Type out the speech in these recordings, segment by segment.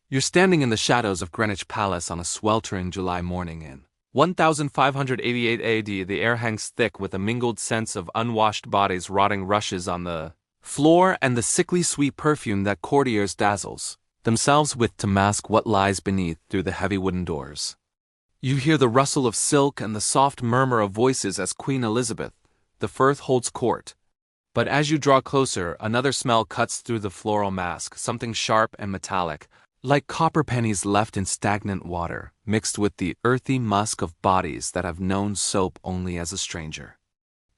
You're standing in the shadows of Greenwich Palace on a sweltering July morning in 1588 AD. The air hangs thick with a mingled sense of unwashed bodies, rotting rushes on the floor, and the sickly sweet perfume that courtiers dazzles themselves with to mask what lies beneath through the heavy wooden doors. You hear the rustle of silk and the soft murmur of voices as Queen Elizabeth I holds court. But as you draw closer, another smell cuts through the floral mask, something sharp and metallic, like copper pennies left in stagnant water, mixed with the earthy musk of bodies that have known soap only as a stranger.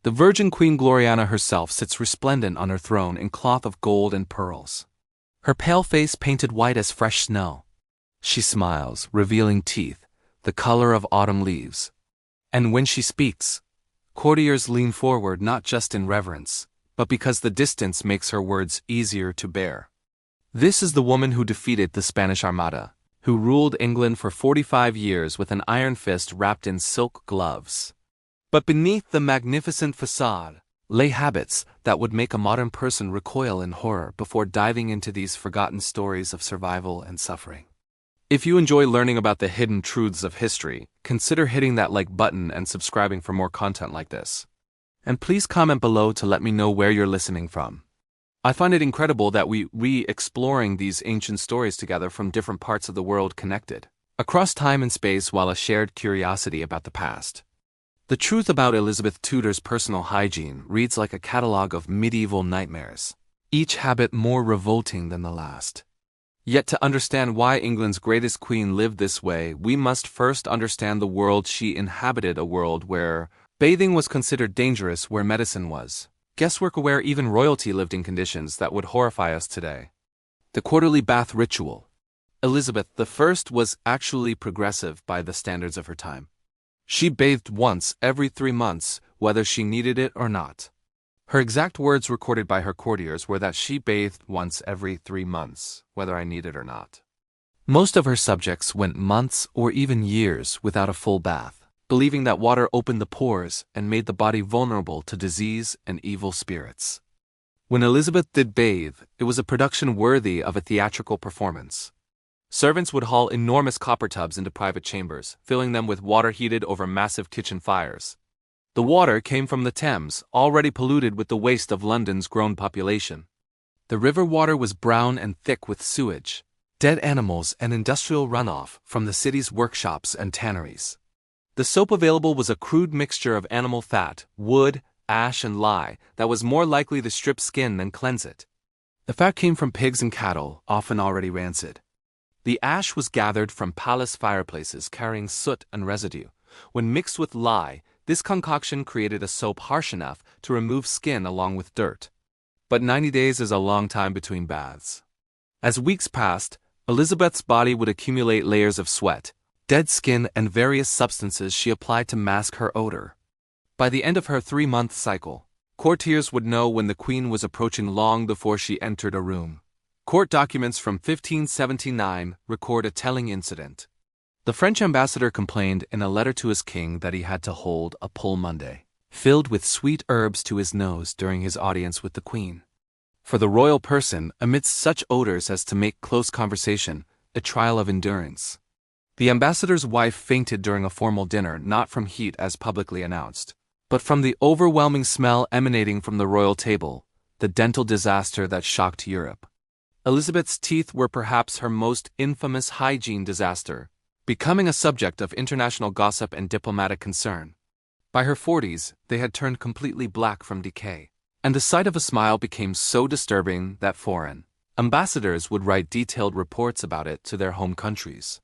The Virgin Queen Gloriana herself sits resplendent on her throne in cloth of gold and pearls, her pale face painted white as fresh snow. She smiles, revealing teeth, the color of autumn leaves. And when she speaks, courtiers lean forward not just in reverence, but because the distance makes her words easier to bear. This is the woman who defeated the Spanish Armada, who ruled England for 45 years with an iron fist wrapped in silk gloves. But beneath the magnificent facade lay habits that would make a modern person recoil in horror before diving into these forgotten stories of survival and suffering. If you enjoy learning about the hidden truths of history, consider hitting that like button and subscribing for more content like this. And please comment below to let me know where you're listening from. I find it incredible that we re-exploring these ancient stories together from different parts of the world, connected across time and space, while a shared curiosity about the past. The truth about Elizabeth Tudor's personal hygiene reads like a catalogue of medieval nightmares, each habit more revolting than the last. Yet to understand why England's greatest queen lived this way, we must first understand the world she inhabited, a world where bathing was considered dangerous, where medicine was guesswork, where even royalty lived in conditions that would horrify us today. The quarterly bath ritual. Elizabeth I was actually progressive by the standards of her time. She bathed once every 3 months, whether she needed it or not. Her exact words recorded by her courtiers were that she bathed once every 3 months, whether I needed it or not. Most of her subjects went months or even years without a full bath, believing that water opened the pores and made the body vulnerable to disease and evil spirits. When Elizabeth did bathe, it was a production worthy of a theatrical performance. Servants would haul enormous copper tubs into private chambers, filling them with water heated over massive kitchen fires. The water came from the Thames, already polluted with the waste of London's grown population. The river water was brown and thick with sewage, dead animals, and industrial runoff from the city's workshops and tanneries. The soap available was a crude mixture of animal fat, wood, ash, and lye that was more likely to strip skin than cleanse it. The fat came from pigs and cattle, often already rancid. The ash was gathered from palace fireplaces carrying soot and residue. When mixed with lye, this concoction created a soap harsh enough to remove skin along with dirt. But 90 days is a long time between baths. As weeks passed, Elizabeth's body would accumulate layers of sweat, dead skin, and various substances she applied to mask her odor. By the end of her 3-month cycle, courtiers would know when the queen was approaching long before she entered a room. Court documents from 1579 record a telling incident. The French ambassador complained in a letter to his king that he had to hold a pull Monday, filled with sweet herbs, to his nose during his audience with the queen. For the royal person, amidst such odors as to make close conversation a trial of endurance. The ambassador's wife fainted during a formal dinner, not from heat as publicly announced, but from the overwhelming smell emanating from the royal table, the dental disaster that shocked Europe. Elizabeth's teeth were perhaps her most infamous hygiene disaster, becoming a subject of international gossip and diplomatic concern. By her 40s, they had turned completely black from decay, and the sight of a smile became so disturbing that foreign ambassadors would write detailed reports about it to their home countries.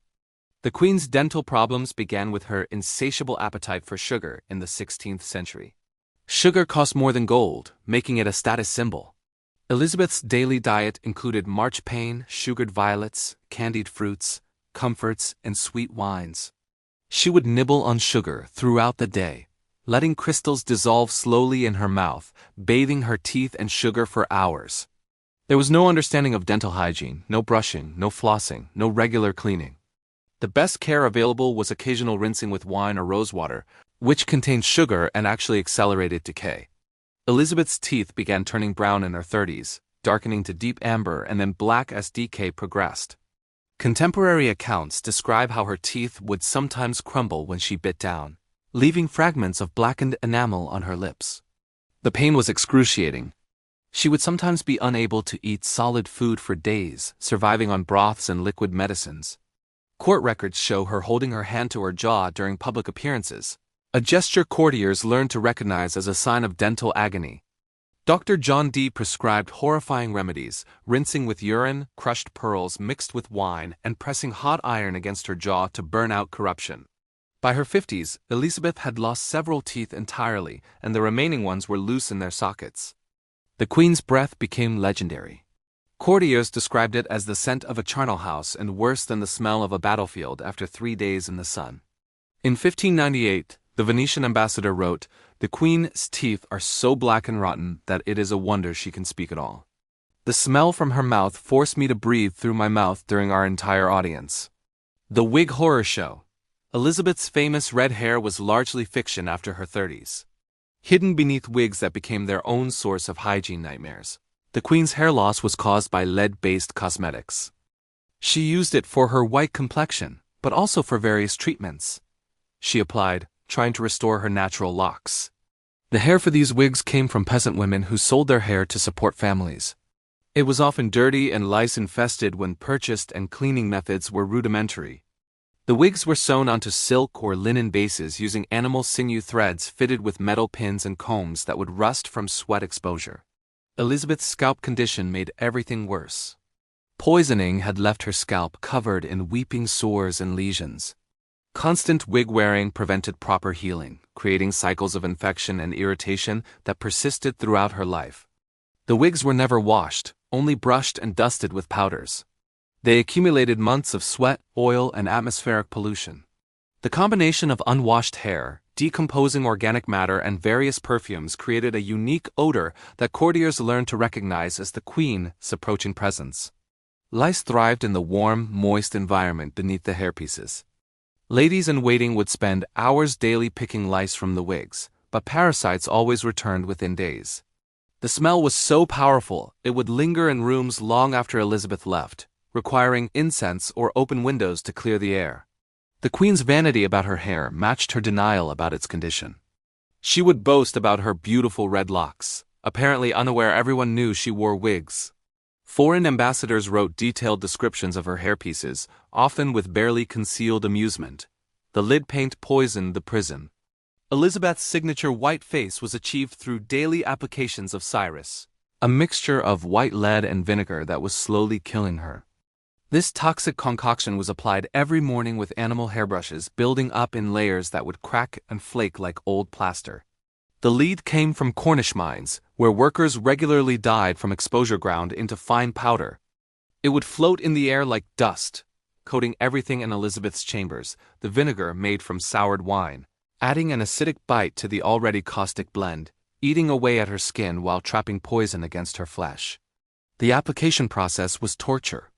The queen's dental problems began with her insatiable appetite for sugar in the 16th century. Sugar cost more than gold, making it a status symbol. Elizabeth's daily diet included marchpane, sugared violets, candied fruits, comforts, and sweet wines. She would nibble on sugar throughout the day, letting crystals dissolve slowly in her mouth, bathing her teeth in sugar for hours. There was no understanding of dental hygiene, no brushing, no flossing, no regular cleaning. The best care available was occasional rinsing with wine or rosewater, which contained sugar and actually accelerated decay. Elizabeth's teeth began turning brown in her 30s, darkening to deep amber and then black as decay progressed. Contemporary accounts describe how her teeth would sometimes crumble when she bit down, leaving fragments of blackened enamel on her lips. The pain was excruciating. She would sometimes be unable to eat solid food for days, surviving on broths and liquid medicines. Court records show her holding her hand to her jaw during public appearances, a gesture courtiers learned to recognize as a sign of dental agony. Dr. John Dee prescribed horrifying remedies, rinsing with urine, crushed pearls mixed with wine, and pressing hot iron against her jaw to burn out corruption. By her 50s, Elizabeth had lost several teeth entirely, and the remaining ones were loose in their sockets. The Queen's breath became legendary. Courtiers described it as the scent of a charnel house and worse than the smell of a battlefield after 3 days in the sun. In 1598, the Venetian ambassador wrote, "The Queen's teeth are so black and rotten that it is a wonder she can speak at all. The smell from her mouth forced me to breathe through my mouth during our entire audience." The Wig Horror Show. Elizabeth's famous red hair was largely fiction after her 30s. Hidden beneath wigs that became their own source of hygiene nightmares, the Queen's hair loss was caused by lead-based cosmetics. She used it for her white complexion, but also for various treatments she applied, trying to restore her natural locks. The hair for these wigs came from peasant women who sold their hair to support families. It was often dirty and lice-infested when purchased, and cleaning methods were rudimentary. The wigs were sewn onto silk or linen bases using animal sinew threads fitted with metal pins and combs that would rust from sweat exposure. Elizabeth's scalp condition made everything worse. Poisoning had left her scalp covered in weeping sores and lesions. Constant wig wearing prevented proper healing, creating cycles of infection and irritation that persisted throughout her life. The wigs were never washed, only brushed and dusted with powders. They accumulated months of sweat, oil, and atmospheric pollution. The combination of unwashed hair, decomposing organic matter, and various perfumes created a unique odor that courtiers learned to recognize as the Queen's approaching presence. Lice thrived in the warm, moist environment beneath the hairpieces. Ladies-in-waiting would spend hours daily picking lice from the wigs, but parasites always returned within days. The smell was so powerful, it would linger in rooms long after Elizabeth left, requiring incense or open windows to clear the air. The Queen's vanity about her hair matched her denial about its condition. She would boast about her beautiful red locks, apparently unaware everyone knew she wore wigs. Foreign ambassadors wrote detailed descriptions of her hairpieces, often with barely concealed amusement. The lid paint poisoned the prison. Elizabeth's signature white face was achieved through daily applications of Cyrus, a mixture of white lead and vinegar that was slowly killing her. This toxic concoction was applied every morning with animal hairbrushes, building up in layers that would crack and flake like old plaster. The lead came from Cornish mines, where workers regularly died from exposure ground into fine powder. It would float in the air like dust, coating everything in Elizabeth's chambers, the vinegar made from soured wine, adding an acidic bite to the already caustic blend, eating away at her skin while trapping poison against her flesh. The application process was torture.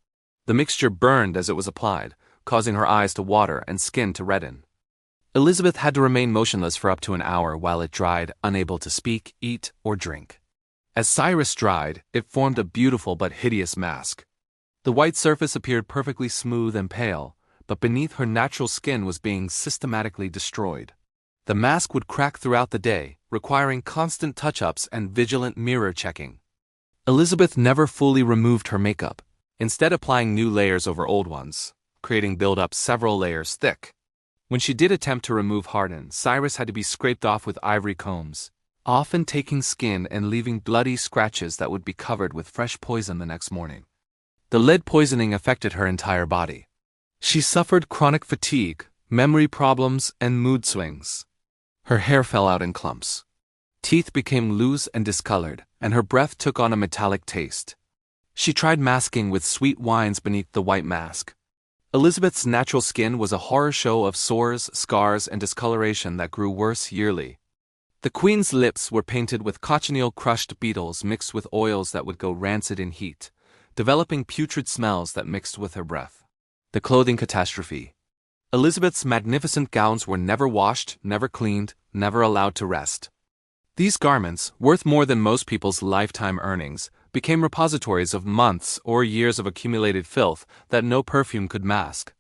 The mixture burned as it was applied, causing her eyes to water and skin to redden. Elizabeth had to remain motionless for up to an hour while it dried, unable to speak, eat, or drink. As Cyrus dried, it formed a beautiful but hideous mask. The white surface appeared perfectly smooth and pale, but beneath her natural skin was being systematically destroyed. The mask would crack throughout the day, requiring constant touch-ups and vigilant mirror checking. Elizabeth never fully removed her makeup, instead applying new layers over old ones, creating build-up several layers thick. When she did attempt to remove harden, Cyrus had to be scraped off with ivory combs, often taking skin and leaving bloody scratches that would be covered with fresh poison the next morning. The lead poisoning affected her entire body. She suffered chronic fatigue, memory problems, and mood swings. Her hair fell out in clumps. Teeth became loose and discolored, and her breath took on a metallic taste. She tried masking with sweet wines beneath the white mask. Elizabeth's natural skin was a horror show of sores, scars, and discoloration that grew worse yearly. The Queen's lips were painted with cochineal crushed beetles mixed with oils that would go rancid in heat, developing putrid smells that mixed with her breath. The clothing catastrophe. Elizabeth's magnificent gowns were never washed, never cleaned, never allowed to rest. These garments, worth more than most people's lifetime earnings, became repositories of months or years of accumulated filth that no perfume could mask.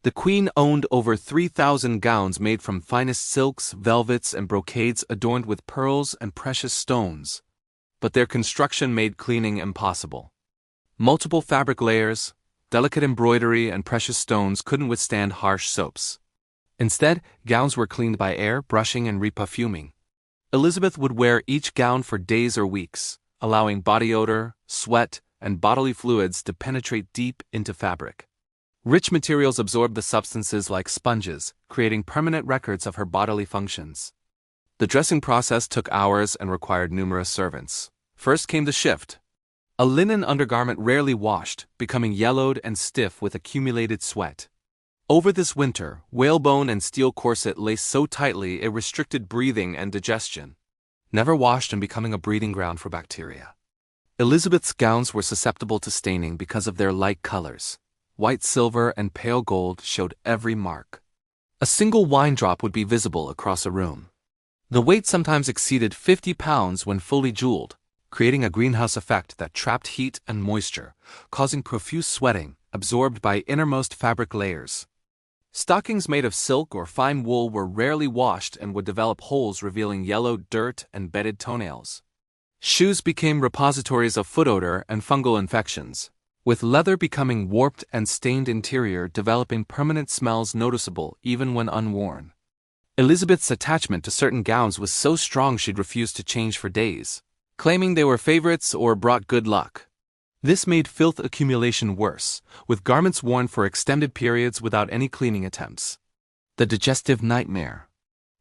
The queen owned over 3,000 gowns made from finest silks, velvets, and brocades adorned with pearls and precious stones. But their construction made cleaning impossible. Multiple fabric layers, delicate embroidery, and precious stones couldn't withstand harsh soaps. Instead, gowns were cleaned by air, brushing, and reperfuming. Elizabeth would wear each gown for days or weeks, allowing body odor, sweat, and bodily fluids to penetrate deep into fabric. Rich materials absorbed the substances like sponges, creating permanent records of her bodily functions. The dressing process took hours and required numerous servants. First came the shift. A linen undergarment rarely washed, becoming yellowed and stiff with accumulated sweat. Over this winter, whalebone and steel corset laced so tightly it restricted breathing and digestion. Never washed and becoming a breeding ground for bacteria. Elizabeth's gowns were susceptible to staining because of their light colors. White silver and pale gold showed every mark. A single wine drop would be visible across a room. The weight sometimes exceeded 50 pounds when fully jeweled, creating a greenhouse effect that trapped heat and moisture, causing profuse sweating, absorbed by innermost fabric layers. Stockings made of silk or fine wool were rarely washed and would develop holes revealing yellow dirt and bedded toenails. Shoes became repositories of foot odor and fungal infections, with leather becoming warped and stained interior developing permanent smells noticeable even when unworn. Elizabeth's attachment to certain gowns was so strong she'd refuse to change for days, claiming they were favorites or brought good luck. This made filth accumulation worse, with garments worn for extended periods without any cleaning attempts. The digestive nightmare.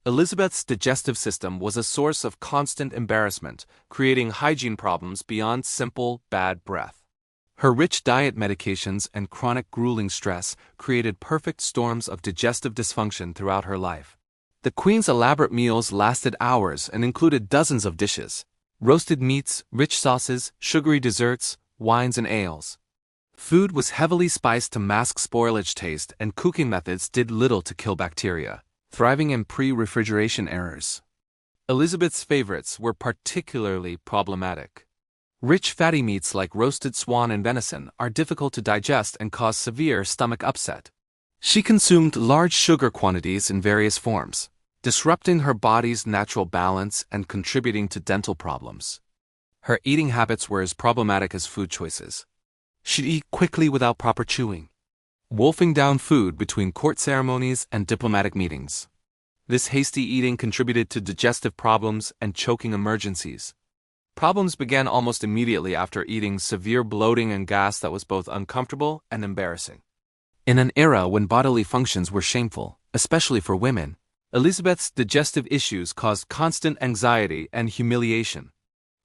Elizabeth's digestive system was a source of constant embarrassment, creating hygiene problems beyond simple, bad breath. Her rich diet medications and chronic grueling stress created perfect storms of digestive dysfunction throughout her life. The queen's elaborate meals lasted hours and included dozens of dishes: roasted meats, rich sauces, sugary desserts, wines, and ales. Food was heavily spiced to mask spoilage taste, and cooking methods did little to kill bacteria, thriving in pre-refrigeration errors. Elizabeth's favorites were particularly problematic. Rich fatty meats like roasted swan and venison are difficult to digest and cause severe stomach upset. She consumed large sugar quantities in various forms, disrupting her body's natural balance and contributing to dental problems. Her eating habits were as problematic as food choices. She'd eat quickly without proper chewing, wolfing down food between court ceremonies and diplomatic meetings. This hasty eating contributed to digestive problems and choking emergencies. Problems began almost immediately after eating, severe bloating and gas that was both uncomfortable and embarrassing. In an era when bodily functions were shameful, especially for women, Elizabeth's digestive issues caused constant anxiety and humiliation.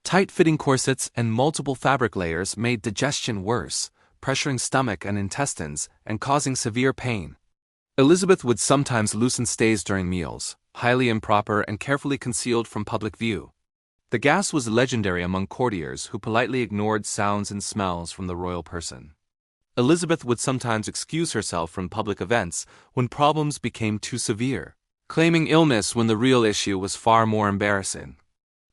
Tight-fitting corsets and multiple fabric layers made digestion worse, pressuring stomach and intestines and causing severe pain. Elizabeth would sometimes loosen stays during meals, highly improper and carefully concealed from public view. The gas was legendary among courtiers who politely ignored sounds and smells from the royal person. Elizabeth would sometimes excuse herself from public events when problems became too severe, claiming illness when the real issue was far more embarrassing.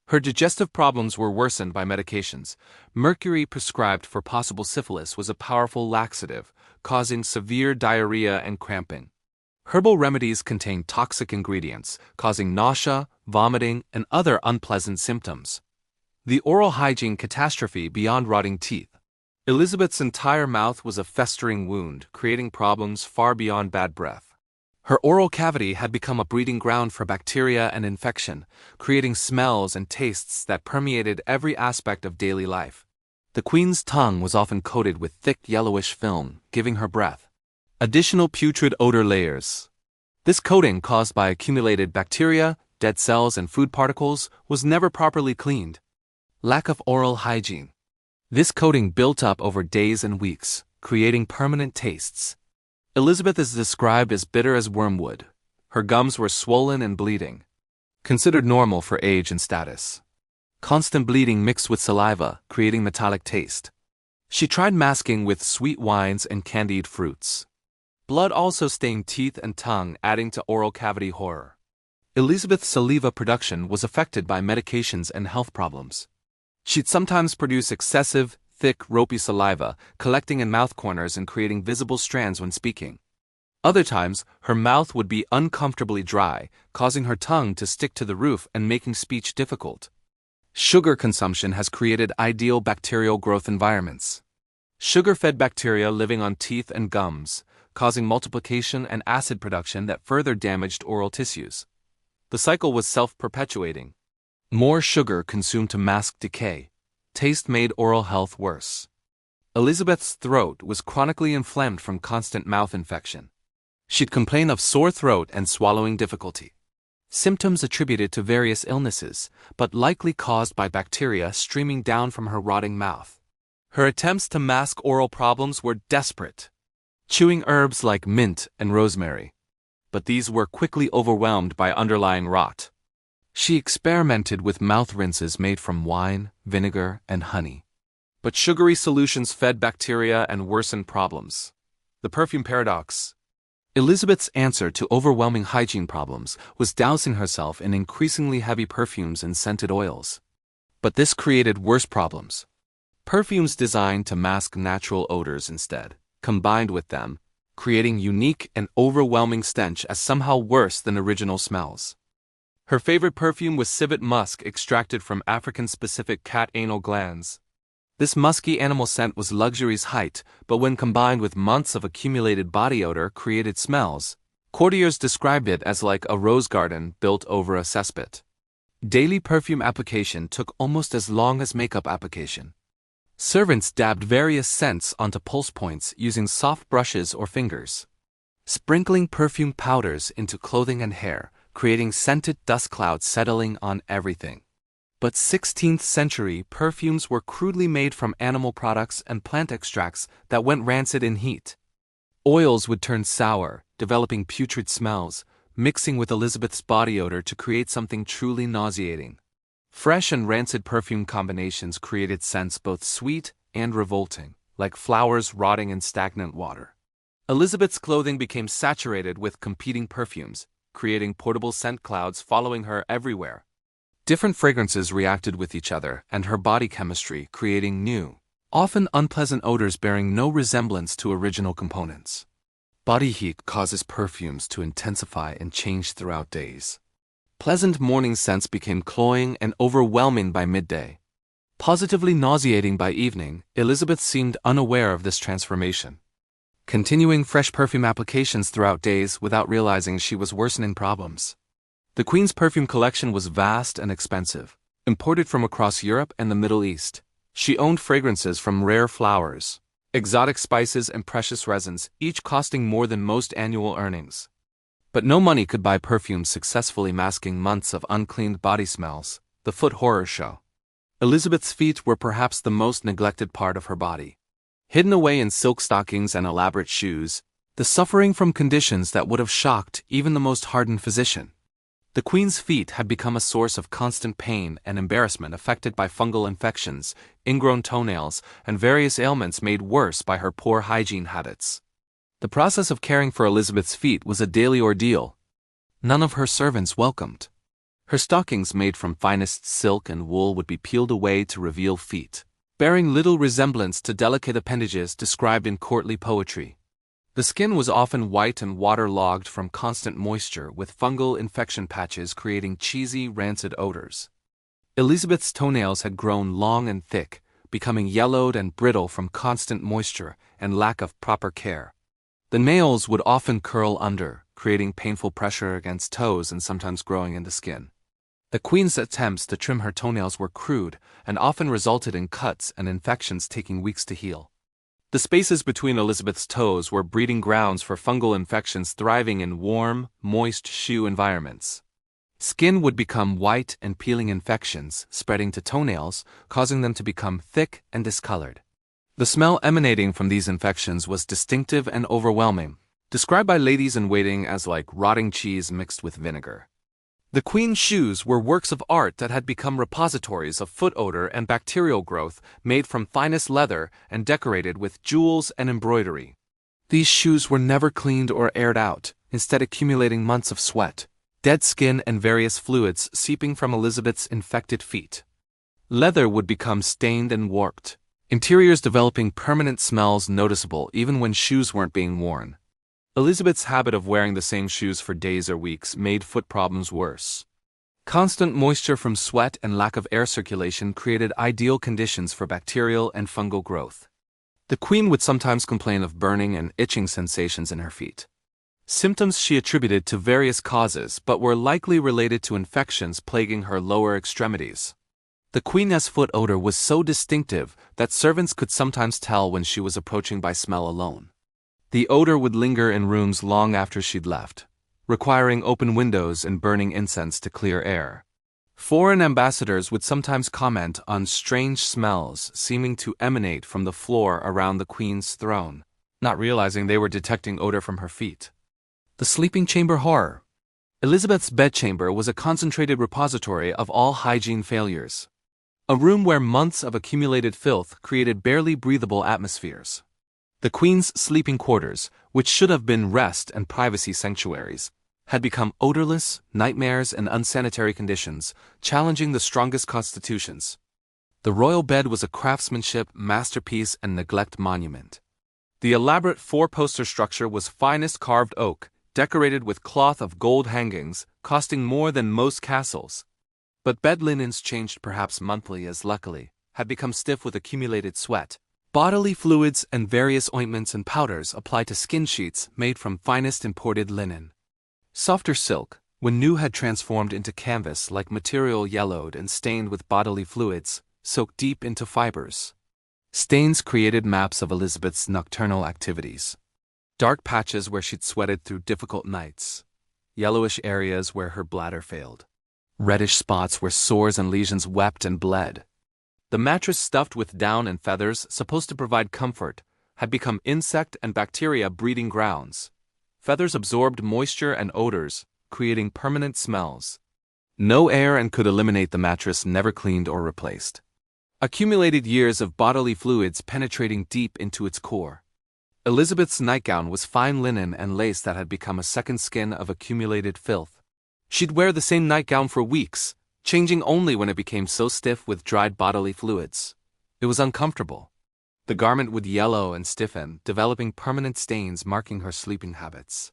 Her digestive problems were worsened by medications. Mercury prescribed for possible syphilis was a powerful laxative, causing severe diarrhea and cramping. Herbal remedies contained toxic ingredients, causing nausea, vomiting, and other unpleasant symptoms. The oral hygiene catastrophe beyond rotting teeth. Elizabeth's entire mouth was a festering wound, creating problems far beyond bad breath. Her oral cavity had become a breeding ground for bacteria and infection, creating smells and tastes that permeated every aspect of daily life. The queen's tongue was often coated with thick yellowish film, giving her breath. Additional putrid odor layers. This coating, caused by accumulated bacteria, dead cells, and food particles, was never properly cleaned. Lack of oral hygiene. This coating built up over days and weeks, creating permanent tastes. Elizabeth is described as bitter as wormwood. Her gums were swollen and bleeding, considered normal for age and status. Constant bleeding mixed with saliva, creating metallic taste. She tried masking with sweet wines and candied fruits. Blood also stained teeth and tongue, adding to oral cavity horror. Elizabeth's saliva production was affected by medications and health problems. She'd sometimes produce excessive, thick, ropey saliva, collecting in mouth corners and creating visible strands when speaking. Other times, her mouth would be uncomfortably dry, causing her tongue to stick to the roof and making speech difficult. Sugar consumption has created ideal bacterial growth environments. Sugar-fed bacteria living on teeth and gums, causing multiplication and acid production that further damaged oral tissues. The cycle was self-perpetuating. More sugar consumed to mask decay. Taste made oral health worse. Elizabeth's throat was chronically inflamed from constant mouth infection. She'd complain of sore throat and swallowing difficulty. Symptoms attributed to various illnesses, but likely caused by bacteria streaming down from her rotting mouth. Her attempts to mask oral problems were desperate, chewing herbs like mint and rosemary. But these were quickly overwhelmed by underlying rot. She experimented with mouth rinses made from wine, vinegar, and honey. But sugary solutions fed bacteria and worsened problems. The perfume paradox. Elizabeth's answer to overwhelming hygiene problems was dousing herself in increasingly heavy perfumes and scented oils. But this created worse problems. Perfumes designed to mask natural odors instead, combined with them, creating unique and overwhelming stench as somehow worse than original smells. Her favorite perfume was civet musk extracted from African-specific cat anal glands. This musky animal scent was luxury's height, but when combined with months of accumulated body odor created smells. Courtiers described it as like a rose garden built over a cesspit. Daily perfume application took almost as long as makeup application. Servants dabbed various scents onto pulse points using soft brushes or fingers, sprinkling perfume powders into clothing and hair, creating scented dust clouds settling on everything. But 16th century perfumes were crudely made from animal products and plant extracts that went rancid in heat. Oils would turn sour, developing putrid smells, mixing with Elizabeth's body odor to create something truly nauseating. Fresh and rancid perfume combinations created scents both sweet and revolting, like flowers rotting in stagnant water. Elizabeth's clothing became saturated with competing perfumes, creating portable scent clouds following her everywhere. Different fragrances reacted with each other and her body chemistry, creating new, often unpleasant odors bearing no resemblance to original components. Body heat causes perfumes to intensify and change throughout days. Pleasant morning scents became cloying and overwhelming by midday. Positively nauseating by evening, Elizabeth seemed unaware of this transformation, continuing fresh perfume applications throughout days without realizing she was worsening problems. The Queen's perfume collection was vast and expensive, imported from across Europe and the Middle East. She owned fragrances from rare flowers, exotic spices, and precious resins, each costing more than most annual earnings. But no money could buy perfumes successfully masking months of uncleaned body smells, the foot horror show. Elizabeth's feet were perhaps the most neglected part of her body. Hidden away in silk stockings and elaborate shoes, the suffering from conditions that would have shocked even the most hardened physician. The Queen's feet had become a source of constant pain and embarrassment affected by fungal infections, ingrown toenails, and various ailments made worse by her poor hygiene habits. The process of caring for Elizabeth's feet was a daily ordeal. None of her servants welcomed. Her stockings made from finest silk and wool would be peeled away to reveal feet, bearing little resemblance to delicate appendages described in courtly poetry. The skin was often white and waterlogged from constant moisture, with fungal infection patches creating cheesy, rancid odors. Elizabeth's toenails had grown long and thick, becoming yellowed and brittle from constant moisture and lack of proper care. The nails would often curl under, creating painful pressure against toes and sometimes growing in the skin. The Queen's attempts to trim her toenails were crude and often resulted in cuts and infections taking weeks to heal. The spaces between Elizabeth's toes were breeding grounds for fungal infections thriving in warm, moist shoe environments. Skin would become white and peeling infections, spreading to toenails, causing them to become thick and discolored. The smell emanating from these infections was distinctive and overwhelming, described by ladies-in-waiting as like rotting cheese mixed with vinegar. The Queen's shoes were works of art that had become repositories of foot odor and bacterial growth, made from finest leather and decorated with jewels and embroidery. These shoes were never cleaned or aired out, instead accumulating months of sweat, dead skin, and various fluids seeping from Elizabeth's infected feet. Leather would become stained and warped. Interiors developing permanent smells noticeable even when shoes weren't being worn. Elizabeth's habit of wearing the same shoes for days or weeks made foot problems worse. Constant moisture from sweat and lack of air circulation created ideal conditions for bacterial and fungal growth. The Queen would sometimes complain of burning and itching sensations in her feet. Symptoms she attributed to various causes but were likely related to infections plaguing her lower extremities. The Queen's foot odor was so distinctive that servants could sometimes tell when she was approaching by smell alone. The odor would linger in rooms long after she'd left, requiring open windows and burning incense to clear air. Foreign ambassadors would sometimes comment on strange smells seeming to emanate from the floor around the Queen's throne, not realizing they were detecting odor from her feet. The sleeping chamber horror. Elizabeth's bedchamber was a concentrated repository of all hygiene failures. A room where months of accumulated filth created barely breathable atmospheres. The Queen's sleeping quarters, which should have been rest and privacy sanctuaries, had become odorless, nightmares, and unsanitary conditions, challenging the strongest constitutions. The royal bed was a craftsmanship masterpiece and neglect monument. The elaborate four-poster structure was finest carved oak, decorated with cloth of gold hangings, costing more than most castles. But bed linens changed perhaps monthly as luckily had become stiff with accumulated sweat. Bodily fluids and various ointments and powders applied to skin sheets made from finest imported linen. Softer silk, when new, had transformed into canvas like material yellowed and stained with bodily fluids, soaked deep into fibers. Stains created maps of Elizabeth's nocturnal activities. Dark patches where she'd sweated through difficult nights. Yellowish areas where her bladder failed. Reddish spots where sores and lesions wept and bled. The mattress stuffed with down and feathers, supposed to provide comfort, had become insect and bacteria breeding grounds. Feathers absorbed moisture and odors, creating permanent smells. No air and could eliminate the mattress never cleaned or replaced. Accumulated years of bodily fluids penetrating deep into its core. Elizabeth's nightgown was fine linen and lace that had become a second skin of accumulated filth. She'd wear the same nightgown for weeks, changing only when it became so stiff with dried bodily fluids. It was uncomfortable. The garment would yellow and stiffen, developing permanent stains marking her sleeping habits.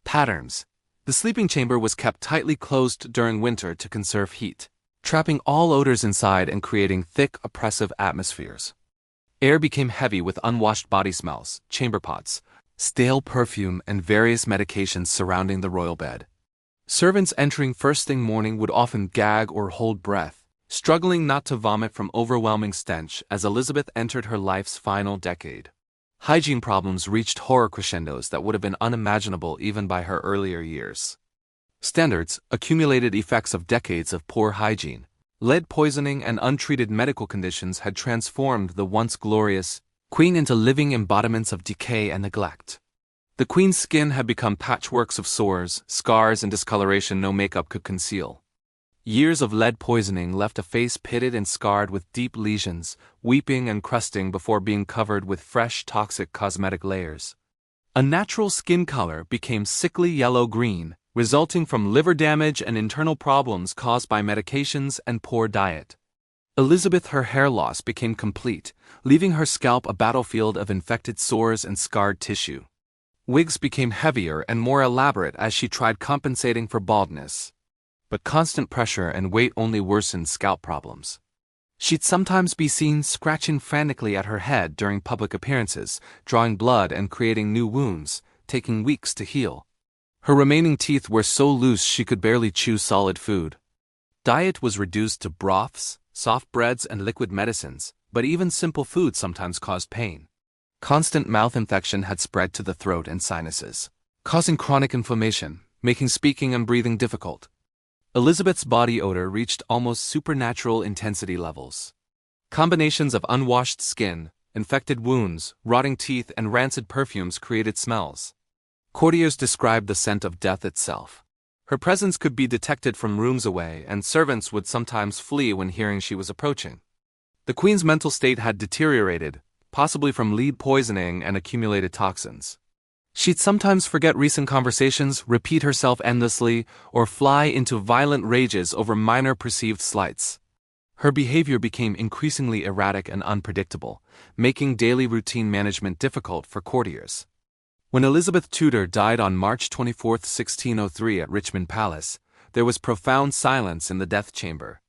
Patterns. The sleeping chamber was kept tightly closed during winter to conserve heat, trapping all odors inside and creating thick, oppressive atmospheres. Air became heavy with unwashed body smells, chamber pots, stale perfume, and various medications surrounding the royal bed. Servants entering first thing morning would often gag or hold breath, struggling not to vomit from overwhelming stench as Elizabeth entered her life's final decade. Hygiene problems reached horror crescendos that would have been unimaginable even by her earlier years. Standards, accumulated effects of decades of poor hygiene, lead poisoning, and untreated medical conditions had transformed the once glorious Queen into living embodiments of decay and neglect. The Queen's skin had become patchworks of sores, scars, and discoloration no makeup could conceal. Years of lead poisoning left a face pitted and scarred with deep lesions, weeping and crusting before being covered with fresh, toxic cosmetic layers. A natural skin color became sickly yellow-green, resulting from liver damage and internal problems caused by medications and poor diet. Elizabeth, her hair loss became complete, leaving her scalp a battlefield of infected sores and scarred tissue. Wigs became heavier and more elaborate as she tried compensating for baldness. But constant pressure and weight only worsened scalp problems. She'd sometimes be seen scratching frantically at her head during public appearances, drawing blood and creating new wounds, taking weeks to heal. Her remaining teeth were so loose she could barely chew solid food. Diet was reduced to broths, soft breads, and liquid medicines, but even simple food sometimes caused pain. Constant mouth infection had spread to the throat and sinuses, causing chronic inflammation, making speaking and breathing difficult. Elizabeth's body odor reached almost supernatural intensity levels. Combinations of unwashed skin, infected wounds, rotting teeth, and rancid perfumes created smells. Courtiers described the scent of death itself. Her presence could be detected from rooms away, and servants would sometimes flee when hearing she was approaching. The Queen's mental state had deteriorated, possibly from lead poisoning and accumulated toxins. She'd sometimes forget recent conversations, repeat herself endlessly, or fly into violent rages over minor perceived slights. Her behavior became increasingly erratic and unpredictable, making daily routine management difficult for courtiers. When Elizabeth Tudor died on March 24, 1603 at Richmond Palace, there was profound silence in the death chamber.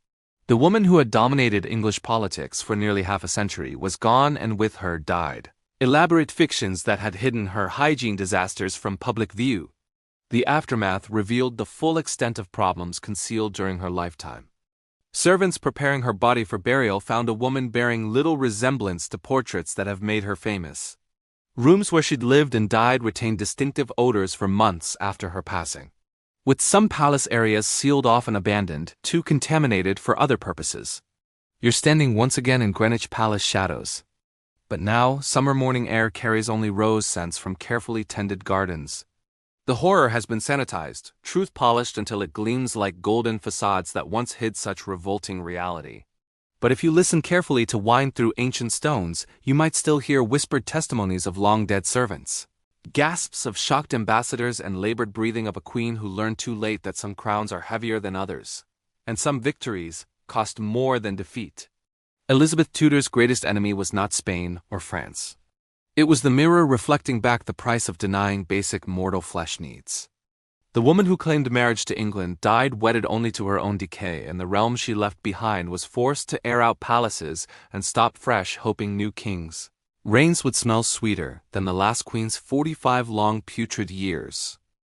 The woman who had dominated English politics for nearly half a century was gone, and with her died elaborate fictions that had hidden her hygiene disasters from public view. The aftermath revealed the full extent of problems concealed during her lifetime. Servants preparing her body for burial found a woman bearing little resemblance to portraits that have made her famous. Rooms where she'd lived and died retained distinctive odors for months after her passing. With some palace areas sealed off and abandoned, too contaminated for other purposes. You're standing once again in Greenwich Palace shadows. But now, summer morning air carries only rose scents from carefully tended gardens. The horror has been sanitized, truth polished until it gleams like golden facades that once hid such revolting reality. But if you listen carefully to wind through ancient stones, you might still hear whispered testimonies of long-dead servants. Gasps of shocked ambassadors and labored breathing of a queen who learned too late that some crowns are heavier than others, and some victories cost more than defeat. Elizabeth Tudor's greatest enemy was not Spain or France. It was the mirror reflecting back the price of denying basic mortal flesh needs. The woman who claimed marriage to England died wedded only to her own decay, and the realm she left behind was forced to air out palaces and stop fresh, hoping new kings' reigns would smell sweeter than the last queen's 45 long putrid years.